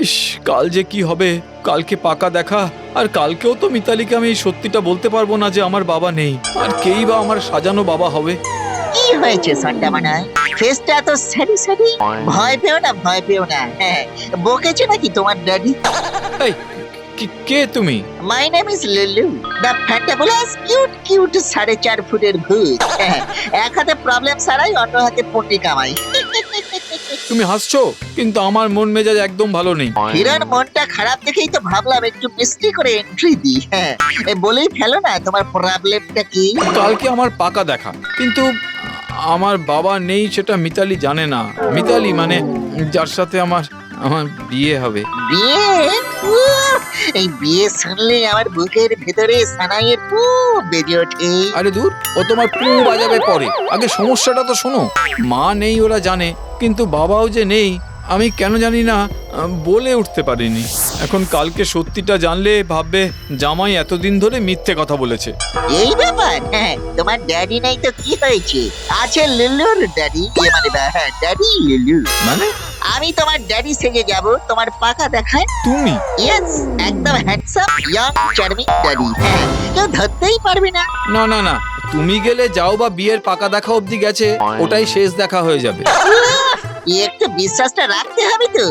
ইস, কাল যে কি হবে, কালকে পাকা দেখা। আর কালকেও তো মিতালিকে আমি এই সত্যিটা বলতে পারবো না যে আমার বাবা নেই, আর কেই বা আমার সাজানো বাবা হবে। কি হয়েছে সন্ধ্যা মানায়? ফেসটা তো সারি সারি। ভয় পেও না, ভয় পেও না। হ্যাঁ, বকেছে নাকি তোমার ড্যাডি? এই, কে তুমি? মাই নেম ইজ লুলু, দ্য ফ্যান্টাবুলাস কিউট 4.5 ফুটের ভূত। হ্যাঁ, এক হাতে প্রবলেম সারাই, অন্য হাতে পটি কামাই। তুমি হাসছো, কিন্তু আমার মন মেজাজ একদম ভালো নেই। হিরণ মনটা খারাপ দেখেই তো ভাবলাম একটু মিষ্টি করে এন্ট্রি দিই। হ্যাঁ, বলেই ফেলো না তোমার প্রবলেমটা কি? কালকে আমার পাকা দেখা, কিন্তু আমার বাবা নেই সেটা মিতালি জানে না। মিতালি মানে যার সাথে আমার বিয়ে হবে। বিয়ে? উহ, এই বিয়ে শুনলে আমার বুকের ভেতরে সানাইয়ের পু বেজে ওঠে। আরে দূর, ও তোমার পু বাজাবে পরে, আগে সমস্যাটা তো শোনো। মা নেই ওরা জানে, কিন্তু বাবাও যে নেই আমি কেন জানি না, বলে উঠতে পারিনি। এখন কালকে সত্যিটা জানলে ভাববে জামাই এতদিন ধরে মিথ্যে কথা বলেছে। এই ব্যাপার? হ্যাঁ, তোমার ড্যাডি নাই তো কি হয়েছে? আছে লুলুর ড্যাডি, মানে হ্যাঁ, ড্যাডি লুলু। মানে আমি তোমার ড্যাডি সেজে যাব তোমার পাকা দেখায়। তুমি? ইয়েস, একদম হ্যান্ডসাম ইয়ং চার্মিং ড্যাডি। হ্যাঁ, কেউ ধরতেই পারবে না। না না না, তুমি গেলে যাও বা বিয়ের পাকা দেখা অবধি গেছে, ওটাই শেষ দেখা হয়ে যাবে। একটু বিশ্বাসটা রাখতে হবে তো।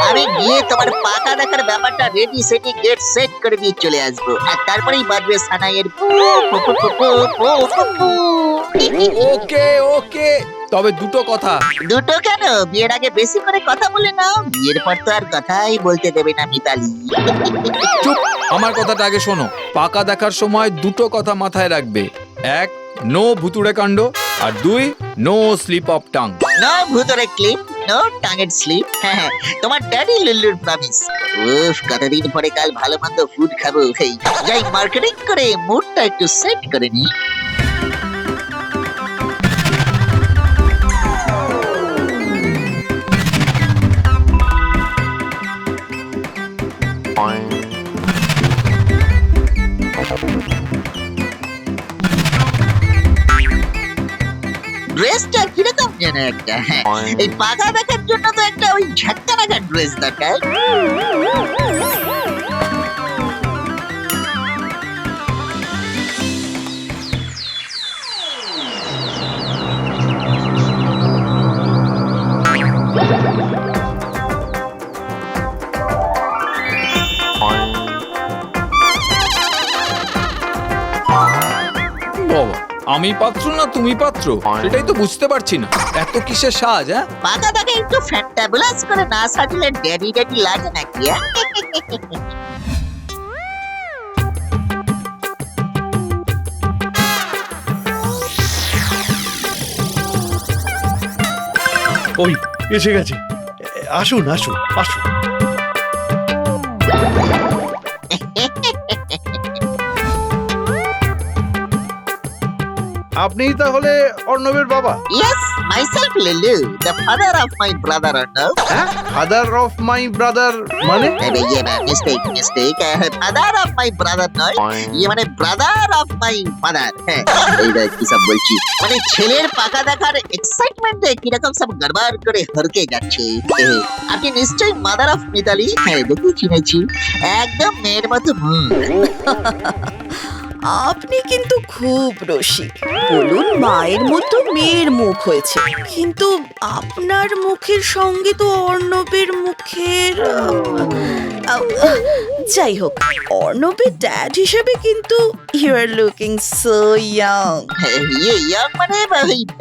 আমি গিয়ে তোমার পাকা দেখার ব্যাপারটা রেডি সেটি গেট সেট করে দিয়ে চলে আসবো, আর তারপরেই বাজবে সানাইয়ের পু পু পু পু পু পু পু পু। ওকে ওকে, তবে দুটো কথা। দুটো কেন? বিয়ের আগে বেশি করে কথা বলে নাও, বিয়ের পর তো আর কথাই বলতে দেবে না মিতালি। চুপ, আমার কথাটা আগে শোনো। পাকা দেখার সময় দুটো কথা মাথায় রাখবে। এক, নো ভুতুড়ে কাণ্ড, আর দুই, no slip of tongue. No ভুতরে ক্লিপ, নো টাঙের স্লিপ। হ্যাঁ, তোমার ড্যাডি লুল্লুর প্রমিস। উফ, কতদিন পরে কাল ভালো মন্দ ফুড খাবো। এই যাই মার্কেটিং করে মুডটা একটু সেট করে নি। ড্রেসটা কিরকম যেন একটা? হ্যাঁ, এই পাকা দেখার জন্য তো একটা ওই ঝাটকা রাখার ড্রেস দরকার। বাবা, আমি পাত্র না তুমি পাত্র, সেটাই তো বুঝতে পারছি না। এত কিসের সাজ? হ্যাঁ, পাকা দেখা একটু ফ্যান্টাবুলাস করে না সাজলে ড্যাডি ড্যাডি লাগে নাকি? ওই এসে গেছে। আসুন আসুন আসুন। আপনিই তাহলে অর্ণবের বাবা? Yes, myself Lulu, the father of my brother Arnav. হ্যাঁ, ফাদার অফ মাই ব্রাদার মানে? Mistake. Father of my brother নয়, মানে brother of my father. হ্যাঁ, এই দেখ কি সব বলছি। মানে ছেলের পাকা দেখার এক্সাইটমেন্টে কিরকম সব গড়বড় করে হরকে যাচ্ছে। আপনি নিশ্চয়ই মাদার অফ মিতালি। হ্যাঁ, দেখি চিনেছি, একদম মেয়ের মতো মুখ। আপনি কিন্তু খুব রসিক। বলুন, মায়ের মতো মেয়ের মুখ হয়েছে, কিন্তু আপনার মুখের সঙ্গে তো অর্ণবের মুখের যাই হোক, অর্ণবের ড্যাড হিসেবে কিন্তু you are looking so young. Young মানে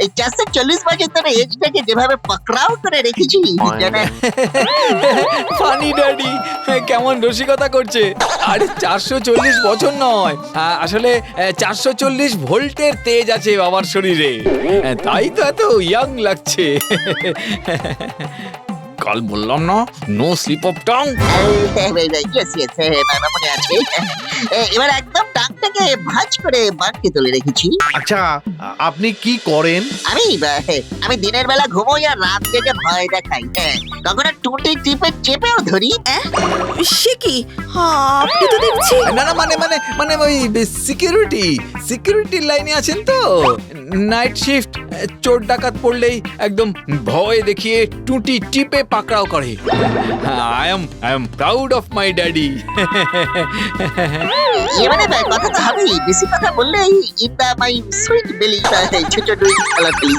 এই 440 বছর ধরে এজটাকে যেভাবে পাকড়াও করে রেখেছি জানেন। ফানি ড্যাডি কেমন রসিকতা করছে। আরে 440 বছর নয়, আসলে 440 ভোল্টের তেজ আছে বাবার শরীরে, তাই তো এত ইয়াং লাগছে। কাল বললাম না, নো স্লিপ অফ টাং। মনে আছে। এবার একদম টাংটা মুখটাকে ভাঁজ করে বাঁধকে তুলে রেখেছি। আচ্ছা আপনি কি করেন? আমি দিনের বেলা ঘুমোই আর রাত জেগে ভয় দেখাই। হ্যাঁ, কখনো টুটি টিপে চেপেও ধরি। সে কি? আপনি তো দেখছি না না মানে মানে মানে ওই সিকিউরিটি লাইনে আছেন তো, নাইট শিফট, চোর ডাকাত পড়লেই একদম ভয় দেখিয়ে টুটি টিপে পাকড়াও করে। I am proud of my daddy. মানে কথা তো হবেই, বেশি কথা বললেই ইন্দা মাই সুইট বেলি, ছোট দুই খেলাগুলি।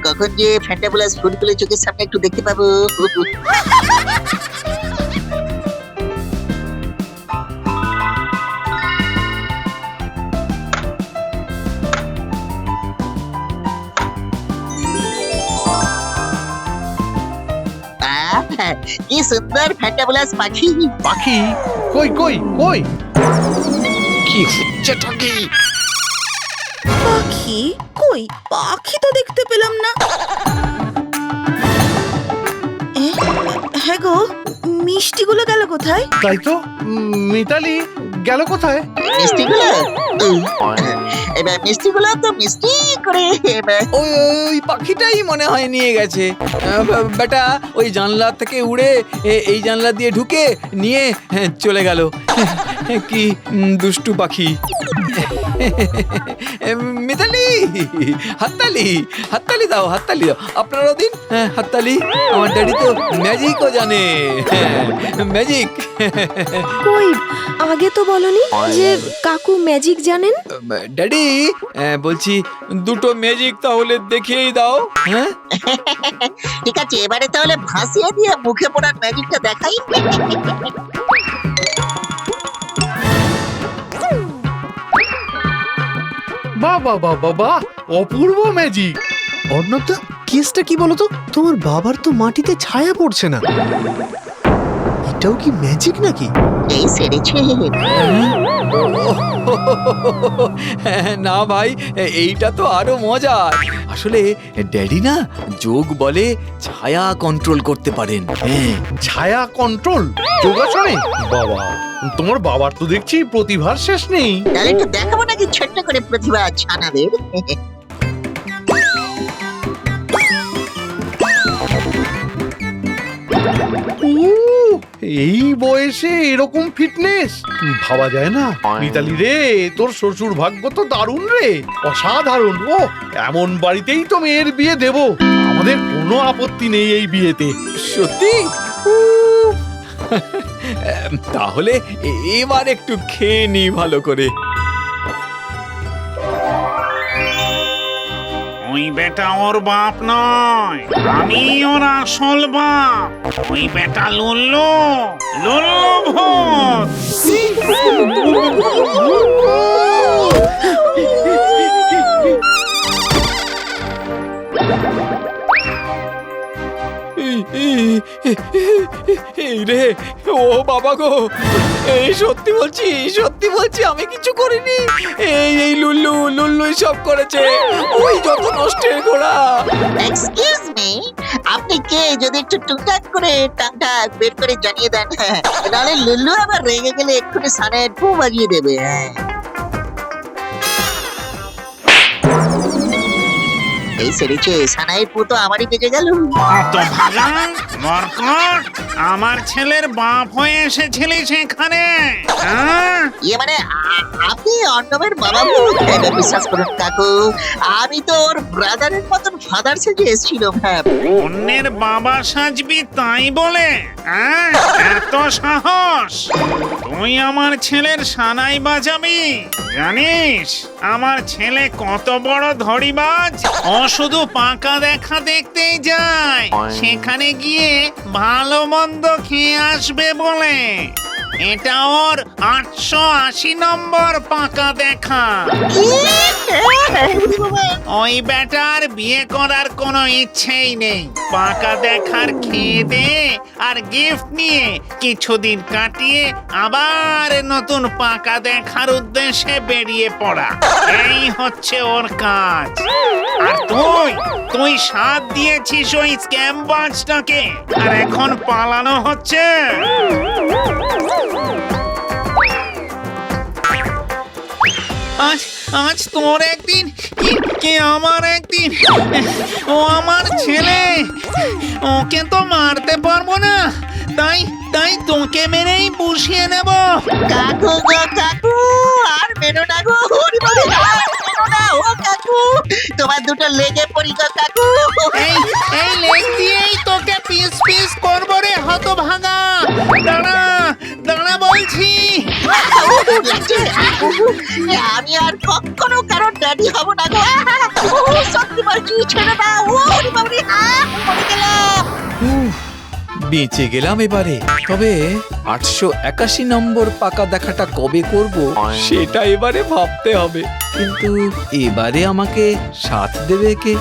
কখন যে ফ্যান্টাবুলাস ফুলগুলো চোখের সামনে একটু দেখতে পাবো। কি সুন্দর ফ্যান্টাবুলাস পাখি। পাখি? কই কই কই? কি হচ্ছেটা কি? পাখি কই? পাখি তো দেখতে পেলাম না। হ্যাঁ গো, মিষ্টিগুলো গেল কোথায়? তাই তো, মিতালি গেল কোথায়? মিষ্টিগুলো এবার মিষ্টিগুলো তো মিষ্টি করে ওই পাখিটাই মনে হয় নিয়ে গেছে। বেটা ওই জানলা থেকে উড়ে এই জানলা দিয়ে ঢুকে নিয়ে চলে গেল। কি দুষ্টু পাখি। মিতালি, হাততালি দাও। আপনারাও দিন হাততালি। আমার ড্যাডি তো ম্যাজিকও জানে। ম্যাজিক। কই আগে তো বলনি যে কাকু ম্যাজিক জানেন? ড্যাডি বলছি দুটো ম্যাজিক তাহলে দেখিয়েই দাও। হ্যাঁ ঠিক আছে, এবারে তাহলে ভাসিয়ে দিয়ে মুখে পড়ার ম্যাজিকটা দেখাই। বাহ বাহ বাহ বাহ বাহ, অপূর্ব ম্যাজিক। অর্ণবদা, কেসটা কি বলতো? তোমার বাবার তো মাটিতে ছায়া পড়ছে না। এটাও কি ম্যাজিক নাকি? এই সেরেছে। না ভাই, এইটা তো আরো মজার। আসলে ড্যাডি না যোগ বলে ছায়া কন্ট্রোল করতে পারেন। হ্যাঁ, ছায়া কন্ট্রোল যোগাসনে? বাবা, তোমার বাবার তো দেখছি প্রতিভার শেষ নেই। তাহলে একটু দেখাবো নাকি ছোট্ট করে প্রতিভা ছানাদের? এই বয়সে এরকম ফিটনেস ভাবা যায় না। মিতালি রে, তোর শ্বশুর ভাগ্য তো দারুণ রে, অসাধারণ। ও, এমন বাড়িতেই তো মেয়ের বিয়ে দেব। আমাদের কোনো আপত্তি নেই এই বিয়েতে। সত্যি? তাহলে এবার একটু খেয়ে নি ভালো করে। ওই বেটা ওর বাপ নয়, আমি ওর আসল বাপ। ওই বেটা লুল্লু ভূত। এই রে, ও বাবা গো, এই সত্যি বলছি আমি কিছু করিনি। এই লুল্লু সব করেছে। ওই যত নষ্টের গোড়া। এক্সকিউজ মি, আপনি কে? যদি একটু টুকটাক করে টাংটা বের করে জানিয়ে দেন, নাহলে লুল্লু আবার রেগে গেলে এক্ষুনি সানের পু বাজিয়ে দেবে। এই সেরেছে, সানাইয়ের পু তো আমারই বেজে গেল। অত ভালা মরকট, আমার ছেলের বাপ হয়ে এসেছিলিস এখানে? মানে আপনি অর্ণবের বাবা? বিশ্বাস করুন কাকু, আমি তো ওর ব্রাদারের মতন ফাদার সেজে এসেছিলাম। অন্যের বাবা সাজবি তাই বলে এত সাহস? তুই আমার ছেলের সানাই বাজাবি? জানিস আমার ছেলে কত বড় ধড়িবাজ? ও শুধু পাকা দেখা দেখতেই যায়, সেখানে গিয়ে ভালো মন্দ খেয়ে আসবে বলে। এটা ওর 880 নম্বর পাকা দেখা। ওই বেটার বিয়ে করার কোনো ইচ্ছেই নেই। পাকা দেখার খেয়ে দে আর গিফট নিয়ে কিছুদিন কাটিয়ে আবার নতুন পাকা দেখার উদ্দেশ্যে বেরিয়ে পড়া, এই হচ্ছে ওর কাজ। আর তুই সাথ দিয়েছিস ওই স্ক্যাম বাজটাকে, আর এখন পালানো হচ্ছে। আজ আজ তোর একদিন কি আমার একদিন। ও আমার ছেলে, ওকে তো মারতে পারবো না, তাই তাই তোকে মেরেই বসিয়ে নেব। কাকু গো কাকু, আর মেরো না গো, হরি বলি আর মেরো না ও কাকু, তোমার দুটো লেগে পড়ি গো কাকু। এই এই লেগ দিয়েই তোকে পিস পিস করবো রে হতভাগা। দাঁড়া দাঁড়া বলছি। লাগছে। আমি আর কখনো কারোর ড্যাডি হব না গো। সত্যি বলছি, ছেড়ে দাও। ওরে বাবারে, মরে গেলাম। বেঁচে গেলাম এবারে। তবে 881 নম্বর পাকা দেখাটা কবে করব সেটা এবারে ভাবতে হবে। কিন্তু এবারে আমাকে সাথ দেবে কে?